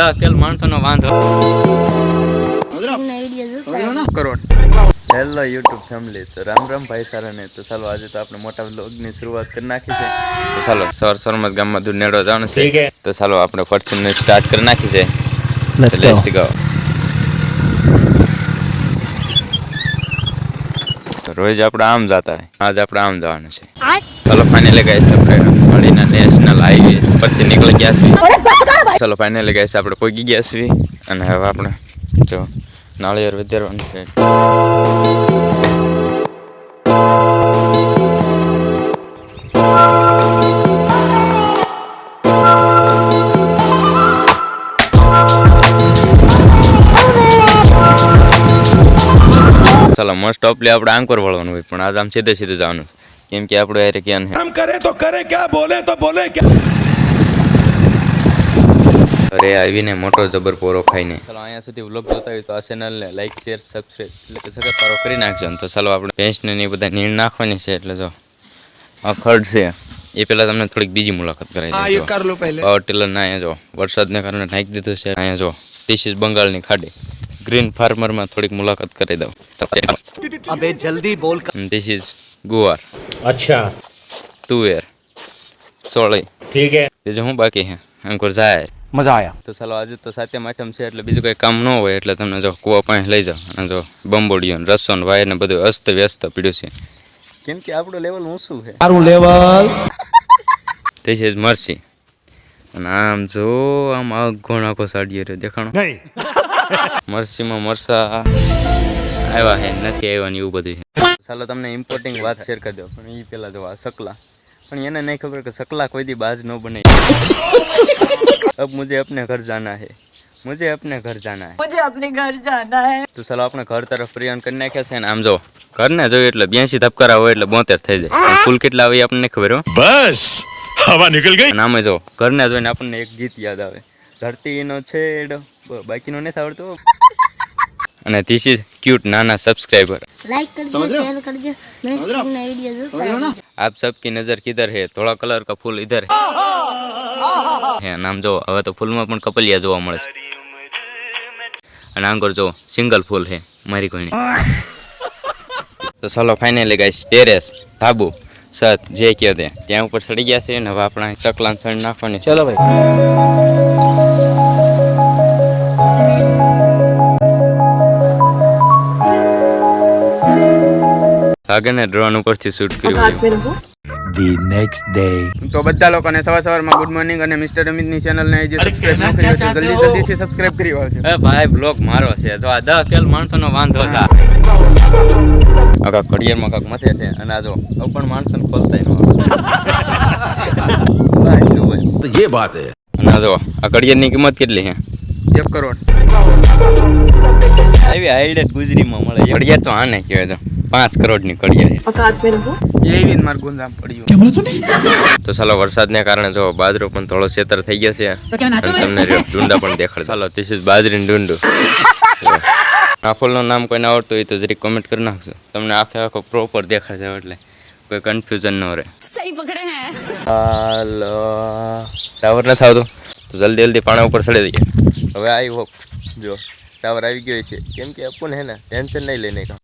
અકેલ માણસોનો વાંધો crore. Hello YouTube family, તો રામ રામ ભાઈ સારાને. તો ચાલો આજે તો આપણે મોટા વ્લોગની શરૂઆત કરી નાખી છે. તો ચાલો સવારમાં ગામમાં દૂધ નેડો જવાનું છે. તો ચાલો આપણે ફોર્ચ્યુનર સ્ટાર્ટ કરી નાખી છે. Let's go. રોજ આપણે આમ જતા હોય, આજ આપણે આમ જવાનું છે. ચાલો ફાઇનલી ગાઈસ આપણે મળીના નેશનલ હાઈવે પરથી નીકળી ગયા છીએ. ચાલો ફાઇનલી ગાઈસ આપણે પહોંચી ગયા છીએ અને હવે આપણે જો નાળિયેર વધારવાનું છે. ચાલો મોસ્ટ ઓફલી આપણે આંકોર વળવાનું હોય, પણ આજ આમ સીધે સીધું જવાનું, કેમ કે આપણે યાર ક્યાં हम करे तो करे क्या, बोले तो बोले क्या. અરે આવીને મોટો જબર પોરો ખાઈને. ચાલો અહીંયા સુધી વ્લોગ જોતા હોય તો આ ચેનલને લાઈક શેર સબસ્ક્રાઈબ એટલે કે સબસ્ક્રાઈબ કરી નાખજો. તો ચાલો આપણે ભેંસને ને બધા નીણ નાખવાની છે. એટલે જો આ ખડ છે એ પહેલાં તમને થોડીક બીજી મુલાકાત કરાવી દઉં. પાવર ટીલર ના અહીંયા જો વરસાદને કારણે નાખી દીધું છે. અહીંયા જો ધીસ ઇઝ બંગાળની ખાડી. ગ્રીન ફાર્મરમાં થોડીક મુલાકાત કરી દઉં. अबे जल्दी बोल. ધીસ ઇઝ ગુવાર. अच्छा તુવેર સોળી. ठीक है. બીજું શું બાકી છે? અંકુર જાય. मजा आया. તો ચાલો આજે તો સાતમ આઠમ છે એટલે બીજું કંઈ કામ ન હોય એટલે તમને જો કૂવા પાણી લઈ જાઓ અને જો બંબોડીઓ ને રસો ને વાયર ને બધું અસ્ત વ્યસ્ત પીડ્યું છે, કેમ કે આપણું લેવલ ઊંચું છે. सारू लेवल. This is મરસી. અને આમ જો આમ આખો નાખો સાડીએ રે દેખાણો. મરસીમાં મરસા આવ્યા હે નથી આવ્યા ને એવું બધું છે. ચાલો તમને ઇમ્પોર્ટિંગ વાત શેર કરી દો, પણ એ પેલા જો આ સકલા, પણ એને નહીં ખબર કે સકલા કોઈ દી બાજ ન બને. अब मुझे अपने घर जाना है, मुझे अपने घर जाना है, मुझे अपने घर जाना है. તો ચાલો આપણે ઘર તરફ પ્રયાણ કરી નાખ્યા છે. ને આમ જો ઘરને જોયું એટલે 82 ધબકારા હોય એટલે 72 થઈ જાય. ફૂલ કેટલા આવે આપણને ખબર હો. बस हवा निकल गई. અને આમે જો ઘરને જોઈને આપણને એક ગીત યાદ આવે, ધરતીનો છેડો, બાકીનો નથી આવડતો. અને ધીસ ઇઝ ક્यूट નાના સબસ્ક્રાઇબર. लाइक कर दो, शेयर कर दो, नेक्स्ट नई वीडियो जरूर आएगी. आप सबकी नजर किधर है? थोड़ा कलर का फूल इधर है. નામ જો હવે તો ફૂલમાં પણ કપલિયા જોવા મળે છે. અને આંગર જો સિંગલ ફૂલ છે મારી કોઈની. તો ચાલો ફાઇનલી ગાઈસ ટેરેસ ધાબુ સત જે કહો તે ત્યાં ઉપર ચડી ગયા છે. ને હવે આપણે ચકલાન સણ નાખવાની. चलो भाई. આગળ ને ડ્રોન ઉપરથી શૂટ કર્યું. The next day. તો બધા લોકોને સવારમાં ગુડ મોર્નિંગ અને મિસ્ટર અમિતની ચેનલને જે સબસ્ક્રાઇબ ન કરી હોય તો જલ્દીથી સબસ્ક્રાઇબ કરી વાળજો. એ ભાઈ બ્લોક મારો છે જો આ 10 ફેલ માણસોનો વાંધો છે. આ કાક ઘડિયાળમાં કાક મથે છે અને આ જો પણ માણસોને ખોલતાય ન આવે. तो ये बात है. અને આ જો આ ઘડિયાળની કિંમત કેટલી છે? 1 કરોડ. આવી હાઈડેડ ગુજરીમાં મળે ઘડિયાળ તો આને કહેવાય જો 5 કરોડની ઘડિયાળ. औकात में रहो. એવી માર ગુંજામ પડ્યું. તો ચાલો વરસાદને કારણે જો બાજરો પણ થોડો છેતર થઈ ગયો છે અને તમને ડુંડા પણ દેખાડ. ચાલો ધીસ ઇઝ બાજરીનું ડુંડું. આ ફૂલનું નામ કોઈને આવડતું હોય તો જરીક કોમેન્ટ કરી નાખજો. તમને આખો પ્રોપર દેખાડશે એટલે કોઈ કન્ફ્યુઝન ન રહે. सही पकड़े हैं. હાલો ટાવર નથી આવતો તો જલ્દી પાણા ઉપર ચડી જઈએ. હવે આઈ હોપ જો ટાવર આવી ગયો છે, કેમ કે અપુન હે ને ટેન્શન નહીં લેને કા.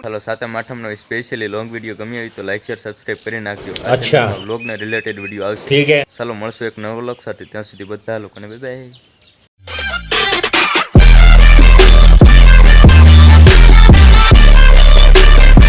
ચાલો સાતમ આઠમનો સ્પેશિયલી લોંગ વિડીયો ગમ્યો હોય તો લાઈક શેર સબસ્ક્રાઇબ કરી નાખજો. અચ્છા. વ્લોગને રિલેટેડ વિડીયો આવશે. ठीक है. ચાલો મળશું એક નવો વ્લોગ સાથે. ત્યાં સુધી બધા લોકોને બાય બાય.